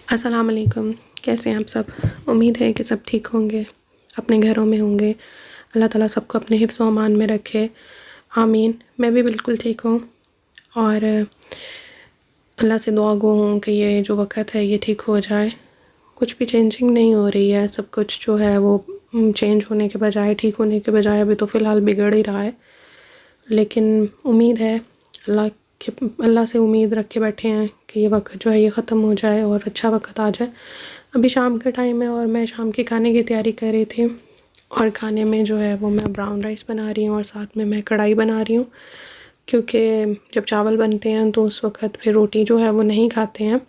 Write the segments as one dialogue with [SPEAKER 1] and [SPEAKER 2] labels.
[SPEAKER 1] अस्सलाम वालेकुम। कैसे हैं आप सब? उम्मीद है कि सब ठीक होंगे, अपने घरों में होंगे। अल्लाह ताला सबको अपने हिफ्ज़ व अमान में रखे, आमीन। मैं भी बिल्कुल ठीक हूँ और अल्लाह से दुआ गो हूँ कि ये जो वक़्त है ये ठीक हो जाए। कुछ भी चेंजिंग नहीं हो रही है, सब कुछ जो है वो चेंज होने के बजाय, ठीक होने के बजाय अभी तो फ़िलहाल बिगड़ ही रहा है। लेकिन उम्मीद है अल्लाह के अल्लाह से उम्मीद रख के बैठे हैं कि ये वक्त जो है ये ख़त्म हो जाए और अच्छा वक्त आ जाए। अभी शाम का टाइम है और मैं शाम के खाने की तैयारी कर रही थी और खाने में जो है वो मैं ब्राउन राइस बना रही हूँ और साथ में मैं कढ़ाई बना रही हूँ, क्योंकि जब चावल बनते हैं तो उस वक़्त फिर रोटी जो है वो नहीं खाते हैं।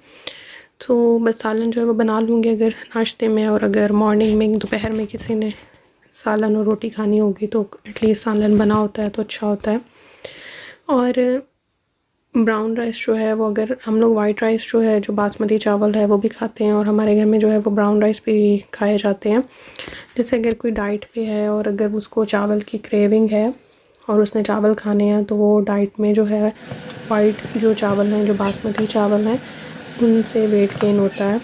[SPEAKER 1] तो बस सालन जो है वो बना लूँगी अगर नाश्ते में, और अगर मॉर्निंग में दोपहर में किसी ने सालन और रोटी खानी होगी तो एटलीस्ट सालन बना होता है तो अच्छा होता है। और ब्राउन राइस जो है वो, अगर हम लोग वाइट राइस जो है, जो बासमती चावल है वो भी खाते हैं, और हमारे घर में जो है वो ब्राउन राइस भी खाए जाते हैं। जैसे अगर कोई डाइट पे है और अगर उसको चावल की क्रेविंग है और उसने चावल खाने हैं तो वो डाइट में जो है वाइट जो चावल हैं, जो बासमती चावल हैं, उनसे वेट गेन होता है,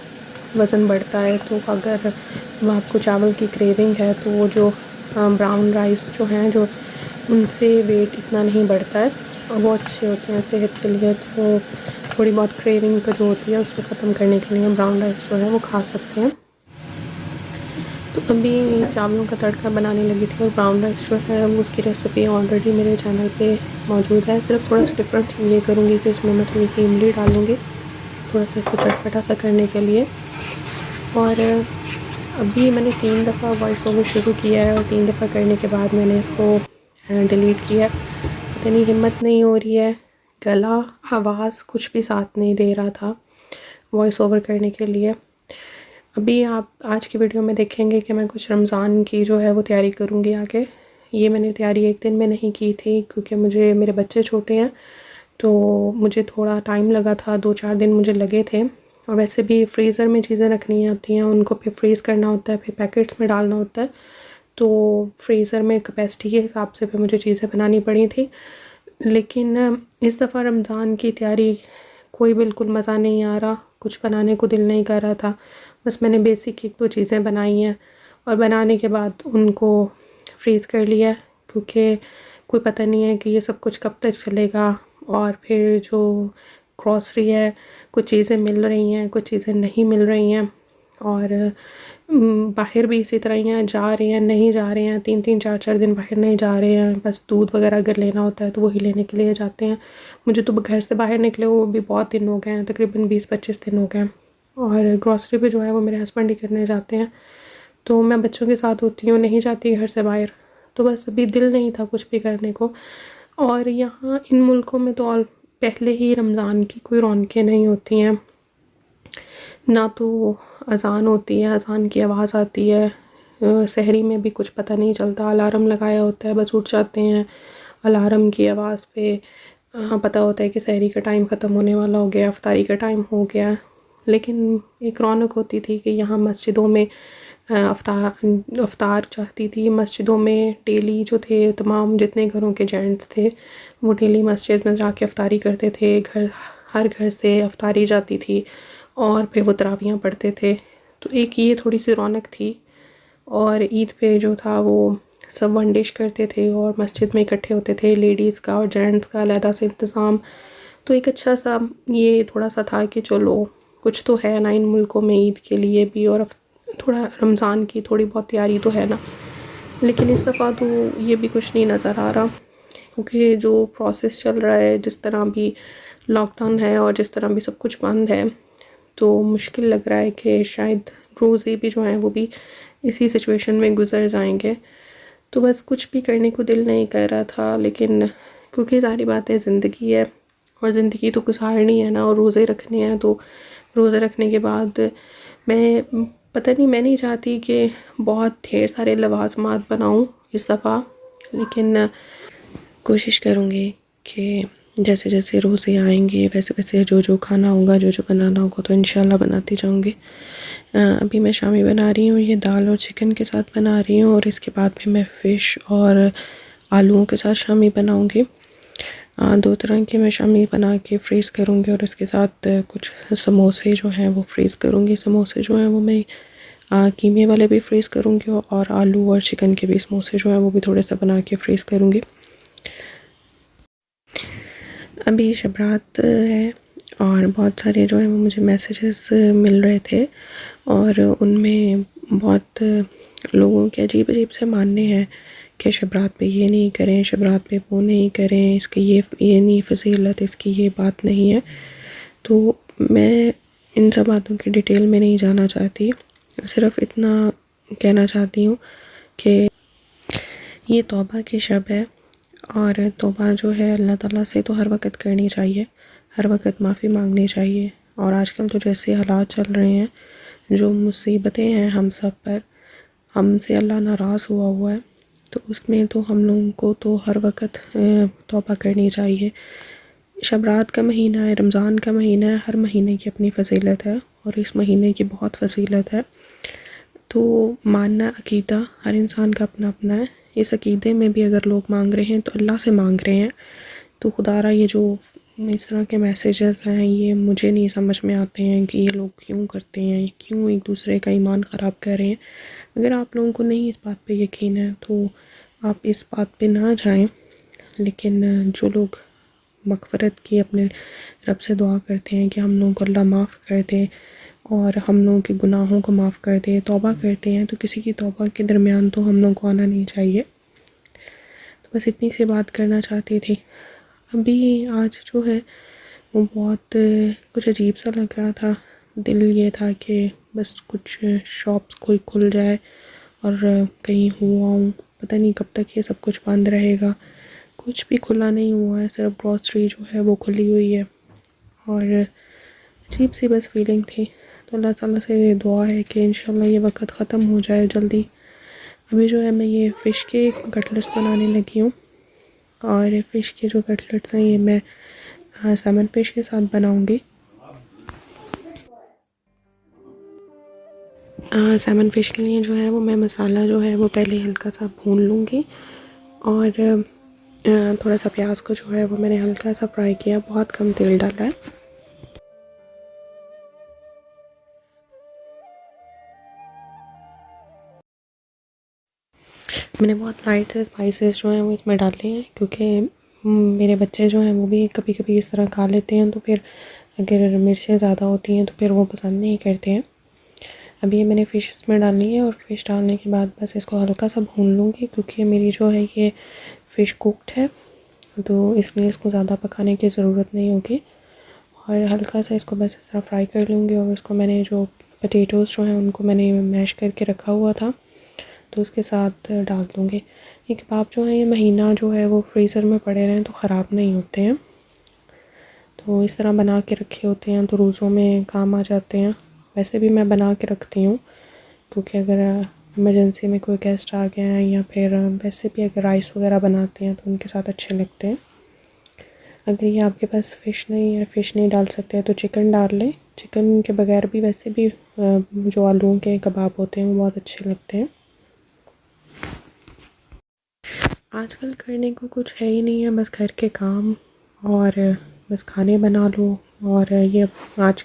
[SPEAKER 1] वज़न बढ़ता है। तो अगर आपको चावल की क्रेविंग है तो वो जो ब्राउन राइस जो हैं, जो उनसे वेट इतना नहीं बढ़ता है और बहुत अच्छे होते हैं सेहत के लिए। तो थोड़ी बहुत क्रेविंग का जो होती है उससे ख़त्म करने के लिए ब्राउन राइस जो है वो खा सकते हैं। तो अभी चावलों का तड़का बनाने लगी थी और ब्राउन राइस जो है वो उसकी रेसिपी ऑलरेडी मेरे चैनल पे मौजूद है। सिर्फ थोड़ा सा डिफरेंस ये करूँगी कि इसमें मैं थोड़ी सी इमली डालूँगी, थोड़ा सा इसको चटपटा सा करने के लिए। और अभी मैंने 3 दफ़ा वॉइस ओवर शुरू किया है और 3 दफ़ा करने के बाद मैंने इसको डिलीट किया। पता नहीं हिम्मत नहीं हो रही है, गला आवाज़ कुछ भी साथ नहीं दे रहा था वॉइस ओवर करने के लिए। अभी आप आज की वीडियो में देखेंगे कि मैं कुछ रमज़ान की जो है वो तैयारी करूँगी आगे। ये मैंने तैयारी एक दिन में नहीं की थी क्योंकि मुझे मेरे बच्चे छोटे हैं, तो मुझे थोड़ा टाइम लगा था, 2-4 दिन मुझे लगे थे। और वैसे भी फ्रीज़र में चीज़ें रखनी होती हैं, उनको फिर फ्रीज़ करना होता है, फिर पैकेट्स में डालना होता है। तो फ्रीज़र में कैपेसिटी के हिसाब से फिर मुझे चीज़ें बनानी पड़ी थी। लेकिन इस दफ़ा रमज़ान की तैयारी कोई बिल्कुल मज़ा नहीं आ रहा, कुछ बनाने को दिल नहीं कर रहा था। बस मैंने बेसिक 1-2 चीज़ें बनाई हैं और बनाने के बाद उनको फ्रीज़ कर लिया, क्योंकि कोई पता नहीं है कि ये सब कुछ कब तक चलेगा। और फिर जो ग्रॉसरी है, कुछ चीज़ें मिल रही हैं, कुछ चीज़ें नहीं मिल रही हैं। और बाहर भी इसी तरह ही हैं, जा रहे हैं नहीं जा रहे हैं, 3-3 4-4 दिन बाहर नहीं जा रहे हैं। बस दूध वगैरह अगर लेना होता है तो वही लेने के लिए जाते हैं। मुझे तो घर से बाहर निकले वो भी बहुत दिन हो गए हैं, तकरीबन 20-25 दिन हो गए हैं। और ग्रॉसरी भी जो है वो मेरे हस्बैंड ही करने जाते हैं, तो मैं बच्चों के साथ होती हूँ, नहीं जाती घर से बाहर। तो बस अभी दिल नहीं था कुछ भी करने को। और यहाँ इन मुल्कों में तो और पहले ही रमज़ान की कोई रौनकें नहीं होती हैं, ना तो अज़ान होती है, अज़ान की आवाज़ आती है। सहरी में भी कुछ पता नहीं चलता, अलार्म लगाया होता है, बस उठ जाते हैं अलार्म की आवाज़ पे। पता होता है कि सहरी का टाइम ख़त्म होने वाला हो गया, अफ्तारी का टाइम हो गया। लेकिन एक रौनक होती थी कि यहाँ मस्जिदों में अफ्तार चाहती थी। मस्जिदों में डेली जो थे, तमाम जितने घरों के जेंट्स थे वो डेली मस्जिद में जाके अफ्तारी करते थे। हर घर से अफ्तारी जाती थी और फिर वो तरावियाँ पढ़ते थे। तो एक ये थोड़ी सी रौनक थी। और ईद पे जो था वो सब वन डिश करते थे और मस्जिद में इकट्ठे होते थे, लेडीज़ का और जेंट्स का अलहदा से इंतज़ाम। तो एक अच्छा सा ये थोड़ा सा था कि चलो कुछ तो है ना इन मुल्कों में ईद के लिए भी, और थोड़ा रमज़ान की थोड़ी बहुत तैयारी तो है ना। लेकिन इस दफ़ा तो ये भी कुछ नहीं नज़र आ रहा, क्योंकि जो प्रोसेस चल रहा है, जिस तरह भी लॉकडाउन है और जिस तरह भी सब कुछ बंद है, तो मुश्किल लग रहा है कि शायद रोज़े भी जो हैं वो भी इसी सिचुएशन में गुज़र जाएंगे। तो बस कुछ भी करने को दिल नहीं कर रहा था, लेकिन क्योंकि सारी बातें ज़िंदगी है और ज़िंदगी तो गुजारनी है ना, और रोज़े रखने हैं। तो रोज़े रखने के बाद मैं पता नहीं, मैं नहीं चाहती कि बहुत ढेर सारे लवाज़मात बनाऊं इस दफ़ा, लेकिन कोशिश करूँगी कि जैसे जैसे रोज़े आएंगे वैसे वैसे जो जो खाना होगा, जो जो बनाना होगा तो इंशाल्लाह बनाती जाऊँगी। अभी मैं शामी बना रही हूँ, ये दाल और चिकन के साथ बना रही हूँ, और इसके बाद फिर मैं फ़िश और आलूओं के साथ शामी बनाऊँगी। 2 तरह की मैं शामी बना के फ्रीज़ करूँगी और इसके साथ कुछ समोसे जो हैं वो फ्रीज़ करूँगी। समोसे जो हैं वो मैं कीमे वाले भी फ्रीज़ करूँगी और आलू और चिकन के भी समोसे जो हैं वो भी थोड़े से बना के फ्रीज़ करूँगी। अभी शब रात है और बहुत सारे जो हैं वो मुझे मैसेजेस मिल रहे थे और उनमें बहुत लोगों के अजीब-अजीब से मानने हैं कि शब रात पे ये नहीं करें, शब रात पे वो नहीं करें, इसकी ये नहीं फ़ज़ीलत, इसकी ये बात नहीं है। तो मैं इन सब बातों की डिटेल में नहीं जाना चाहती, सिर्फ़ इतना कहना चाहती हूँ कि ये तौबा की शब है और तौबा जो है अल्लाह ताला से तो हर वक़्त करनी चाहिए, हर वक़्त माफ़ी मांगनी चाहिए। और आजकल तो जैसे हालात चल रहे हैं, जो मुसीबतें हैं हम सब पर, हमसे अल्लाह नाराज़ हुआ है, तो उसमें तो हम लोगों को तो हर वक़्त तौबा करनी चाहिए। शब रात का महीना है, रमज़ान का महीना है, हर महीने की अपनी फ़ज़ीलत है और इस महीने की बहुत फ़ज़ीलत है। तो मानना अकीदा हर इंसान का अपना अपना है। इस अकीदे में भी अगर लोग मांग रहे हैं तो अल्लाह से मांग रहे हैं। तो खुदारा ये जो इस तरह के मैसेजेस हैं ये मुझे नहीं समझ में आते हैं कि ये लोग क्यों करते हैं, क्यों एक दूसरे का ईमान ख़राब कर रहे हैं। अगर आप लोगों को नहीं इस बात पे यकीन है तो आप इस बात पे ना जाएं। लेकिन जो लोग मग़फ़िरत की अपने रब से दुआ करते हैं कि हम लोगों को अल्लाह माफ़ कर दे और हम लोगों के गुनाहों को माफ़ कर दे, तौबा करते हैं, तो किसी की तौबा के दरमियान तो हम लोगों को आना नहीं चाहिए। तो बस इतनी सी बात करना चाहती थी। अभी आज जो है वो बहुत कुछ अजीब सा लग रहा था। दिल ये था कि बस कुछ शॉप्स कोई खुल जाए और कहीं हुआ हूँ, पता नहीं कब तक ये सब कुछ बंद रहेगा। कुछ भी खुला नहीं हुआ है, सिर्फ ग्रॉसरी जो है वो खुली हुई है और अजीब सी बस फीलिंग थी। तो अल्लाह ताला से दुआ है कि इंशाल्लाह ये वक्त ख़त्म हो जाए जल्दी। अभी जो है मैं ये फ़िश के कटलेट्स बनाने लगी हूँ और फ़िश के जो कटलेट्स हैं ये मैं सैमन फ़िश के साथ बनाऊँगी। सैमन फ़िश के लिए जो है वो मैं मसाला जो है वो पहले हल्का सा भून लूँगी और थोड़ा सा प्याज को जो है वो मैंने हल्का सा फ्राई किया, बहुत कम तेल डाला है। मैंने बहुत लाइट से स्पाइसेस जो हैं वो इसमें डाले हैं क्योंकि मेरे बच्चे जो हैं वो भी कभी कभी इस तरह खा लेते हैं, तो फिर अगर मिर्चें ज़्यादा होती हैं तो फिर वो पसंद नहीं करते हैं। अभी ये मैंने फ़िश इसमें डाली है और फ़िश डालने के बाद बस इसको हल्का सा भून लूँगी क्योंकि मेरी जो है ये फ़िश कुक्ड है, तो इसलिए इसको ज़्यादा पकाने की ज़रूरत नहीं होगी। और हल्का सा इसको बस इस तरह फ्राई कर लूँगी और इसको मैंने जो पोटैटोज़ जो हैं उनको मैंने मैश करके रखा हुआ था तो उसके साथ डाल दूँगी। ये कबाब जो है ये महीना जो है वो फ्रीज़र में पड़े रहें तो ख़राब नहीं होते हैं, तो इस तरह बना के रखे होते हैं तो रोज़ों में काम आ जाते हैं। वैसे भी मैं बना के रखती हूँ क्योंकि अगर इमरजेंसी में कोई गेस्ट आ गया है या फिर वैसे भी अगर राइस वगैरह बनाते हैं तो उनके साथ अच्छे लगते हैं। अगर ये आपके पास फ़िश नहीं है, फ़िश नहीं डाल सकते तो चिकन डाल लें। चिकन के बगैर भी वैसे भी जो आलूओं के कबाब होते हैं वो बहुत अच्छे लगते हैं। आजकल करने को कुछ है ही नहीं है, बस घर के काम और बस खाने बना लो। और ये आज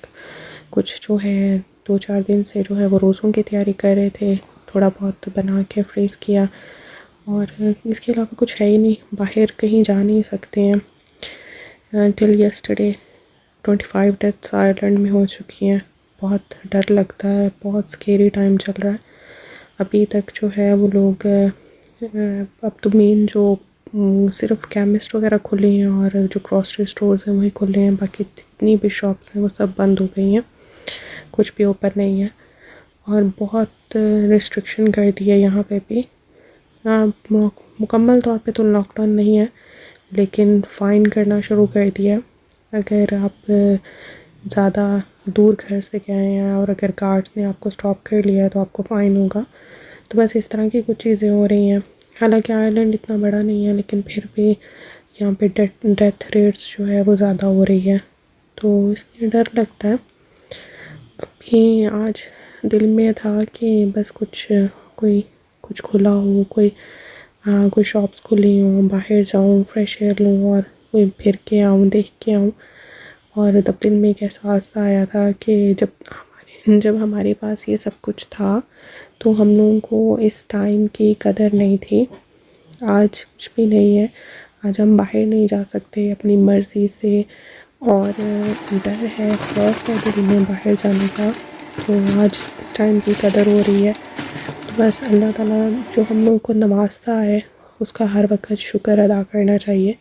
[SPEAKER 1] कुछ जो है 2-4 दिन से जो है वो रोज़ों की तैयारी कर रहे थे, थोड़ा बहुत बना के फ्रीज़ किया और इसके अलावा कुछ है ही नहीं। बाहर कहीं जा नहीं सकते हैं। टिल यस्टरडे 25 डेथ्स आयरलैंड में हो चुकी हैं। बहुत डर लगता है, बहुत स्केरी टाइम चल रहा है। अभी तक जो है वो लोग अब तो मेन जो सिर्फ केमिस्ट वगैरह खुले हैं और जो ग्रॉसरी स्टोर्स हैं वही खुले हैं, बाकी जितनी भी शॉप्स हैं वो सब बंद हो गई हैं, कुछ भी ओपन नहीं है। और बहुत रिस्ट्रिक्शन कर दी है यहाँ पे भी। मुकम्मल तौर पे तो लॉकडाउन नहीं है लेकिन फ़ाइन करना शुरू कर दिया है। अगर आप ज़्यादा दूर घर से गए हैं और अगर गार्ड्स ने आपको स्टॉप कर लिया है तो आपको फ़ाइन होगा। तो बस इस तरह की कुछ चीज़ें हो रही हैं। हालांकि आयरलैंड इतना बड़ा नहीं है लेकिन फिर भी यहाँ पे डेथ रेट्स जो है वो ज़्यादा हो रही है, तो इसलिए डर लगता है। अभी आज दिल में था कि बस कुछ खुला हो, कोई शॉप्स खुली हों, बाहर जाऊँ, फ्रेश एयर लूँ और कोई फिर के आऊँ, देख के आऊँ। और तब दिल में एक एहसास आया था कि जब हमारे पास ये सब कुछ था तो हम लोगों को इस टाइम की कदर नहीं थी। आज कुछ भी नहीं है, आज हम बाहर नहीं जा सकते अपनी मर्ज़ी से, और डर है, खौफ है दिल में बाहर जाने का। तो आज इस टाइम की कदर हो रही है। तो बस अल्लाह ताला जो हम लोगों को नवाज़ता है उसका हर वक्त शुक्र अदा करना चाहिए,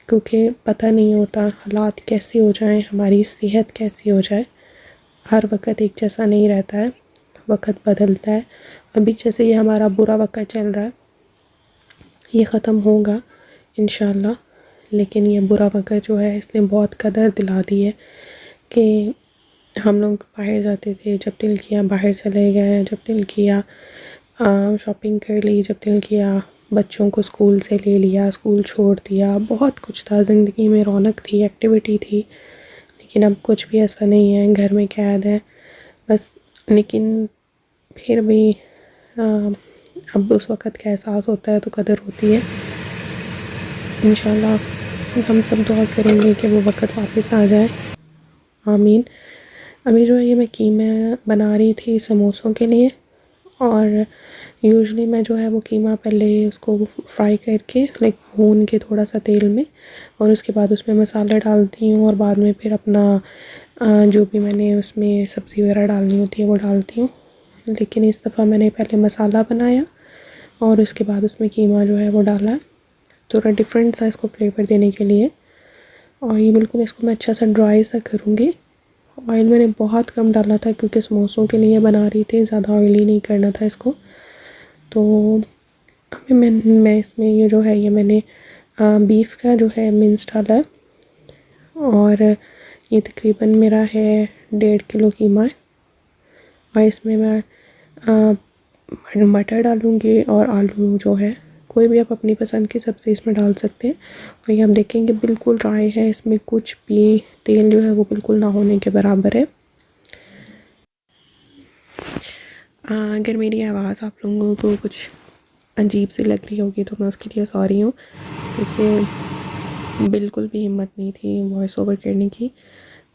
[SPEAKER 1] क्योंकि पता नहीं होता हालात कैसे हो जाएं, हमारी सेहत कैसी हो जाए। हर वक्त एक जैसा नहीं रहता है, वक्त बदलता है। अभी जैसे ये हमारा बुरा वक्त चल रहा है, ये ख़त्म होगा इंशाल्लाह, लेकिन ये बुरा वक्त जो है इसने बहुत कदर दिला दी है कि हम लोग बाहर जाते थे, जब दिल किया बाहर चले गए, जब दिल किया शॉपिंग कर ली, जब दिल किया बच्चों को स्कूल से ले लिया, स्कूल छोड़ दिया। बहुत कुछ था ज़िंदगी में, रौनक थी, एक्टिविटी थी। लेकिन अब कुछ भी ऐसा नहीं है, घर में कैद है बस। लेकिन फिर भी अब उस वक़्त का एहसास होता है तो कदर होती है। इंशाल्लाह हम सब दुआ करेंगे कि वो वक़्त वापस आ जाए, आमीन। अभी जो है ये मैं कीमा बना रही थी समोसों के लिए, और यूजुअली मैं जो है वो कीमा पहले उसको फ्राई करके लाइक भून के थोड़ा सा तेल में, और उसके बाद उसमें मसाला डालती हूँ, और बाद में फिर अपना जो भी मैंने उसमें सब्ज़ी वगैरह डालनी होती है वो डालती हूँ। लेकिन इस दफ़ा मैंने पहले मसाला बनाया और उसके बाद उसमें कीमा जो है वो डाला, थोड़ा डिफरेंट सा इसको फ्लेवर देने के लिए। और ये बिल्कुल इसको मैं अच्छा सा ड्राई सा करूँगी। ऑयल मैंने बहुत कम डाला था क्योंकि समोसों के लिए बना रही थी, ज़्यादा ऑयली नहीं करना था इसको। तो अभी मैं इसमें ये जो है ये मैंने बीफ का जो है मिन्स डाला है, और ये तकरीबन मेरा है 1.5 किलो कीमा है। और इसमें मैं मटर डालूँगी और आलू जो है, कोई भी आप अपनी पसंद की सब्ज़ी इसमें डाल सकते हैं। और ये हम देखेंगे बिल्कुल ड्राई है, इसमें कुछ भी तेल जो है वो बिल्कुल ना होने के बराबर है। अगर मेरी आवाज़ आप लोगों को कुछ अजीब सी लग रही होगी तो मैं उसके लिए सॉरी हूँ, क्योंकि बिल्कुल भी हिम्मत नहीं थी वॉइस ओवर करने की,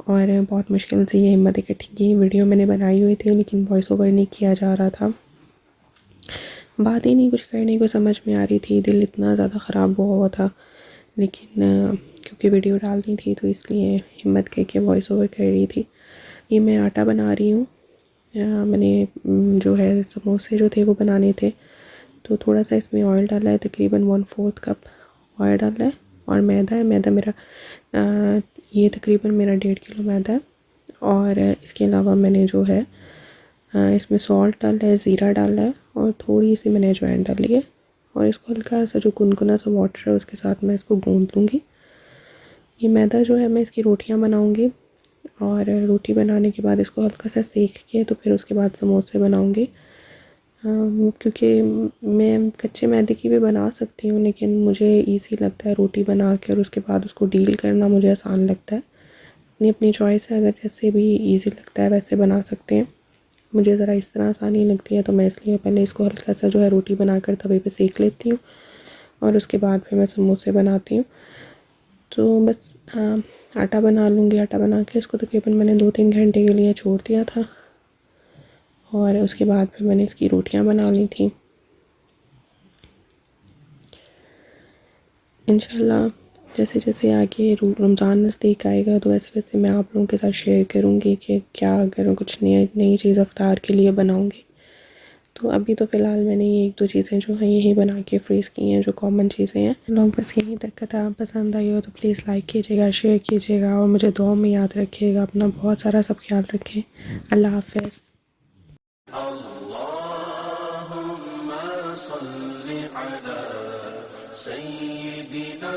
[SPEAKER 1] और बहुत मुश्किल से ये हिम्मत इकट्ठी की। वीडियो मैंने बनाई हुई थी लेकिन वॉइस ओवर नहीं किया जा रहा था, बात ही नहीं कुछ करने को समझ में आ रही थी, दिल इतना ज़्यादा ख़राब हुआ था। लेकिन क्योंकि वीडियो डालनी थी तो इसलिए हिम्मत करके वॉइस ओवर कर रही थी। ये मैं आटा बना रही हूँ। मैंने जो है समोसे जो थे वो बनाने थे, तो थोड़ा सा इसमें ऑयल डाला है, तकरीबन 1/4 कप ऑयल डाला है। और मैदा मेरा ये तकरीबन मेरा 1.5 किलो मैदा है। और इसके अलावा मैंने जो है इसमें सॉल्ट डाला है, ज़ीरा डाला है, और थोड़ी सी मैंने अजवाइन डाली है। और इसको हल्का सा जो गुनगुना सा वाटर है उसके साथ मैं इसको गूंद लूँगी। ये मैदा जो है मैं इसकी रोटियां बनाऊँगी, और रोटी बनाने के बाद इसको हल्का सा सेक के तो फिर उसके बाद समोसे बनाऊँगी। क्योंकि मैं कच्चे मैदे की भी बना सकती हूँ, लेकिन मुझे इजी लगता है रोटी बना के और उसके बाद उसको डील करना मुझे आसान लगता है। अपनी अपनी चॉइस है, अगर जैसे भी इजी लगता है वैसे बना सकते हैं। मुझे ज़रा इस तरह आसानी लगती है तो मैं इसलिए पहले इसको हल्का सा जो है रोटी बनाकर तवे पे सेक लेती हूँ, और उसके बाद फिर मैं समोसे बनाती हूँ। तो बस आटा बना लूँगी। आटा बना के इसको तकरीबन मैंने 2-3 घंटे के लिए छोड़ दिया था, और उसके बाद फिर मैंने इसकी रोटियां बना ली थी। इंशाल्लाह जैसे जैसे आगे रमज़ान नज़दीक आएगा तो वैसे वैसे मैं आप लोगों के साथ शेयर करूँगी कि क्या अगर कुछ नई चीज़ इफ्तार के लिए बनाऊँगी। तो अभी तो फ़िलहाल मैंने ये 1-2 चीज़ें जो हैं यही बना के फ्रीज़ की हैं, जो कॉमन चीज़ें हैं। लोग बस यहीं तक का था। पसंद आई हो तो प्लीज़ लाइक कीजिएगा, शेयर कीजिएगा, और मुझे दुआ में याद रखिएगा। अपना बहुत सारा सब ख्याल रखें। अल्लाह हाफ़िज़।
[SPEAKER 2] सल्लि अला सय्यिदिना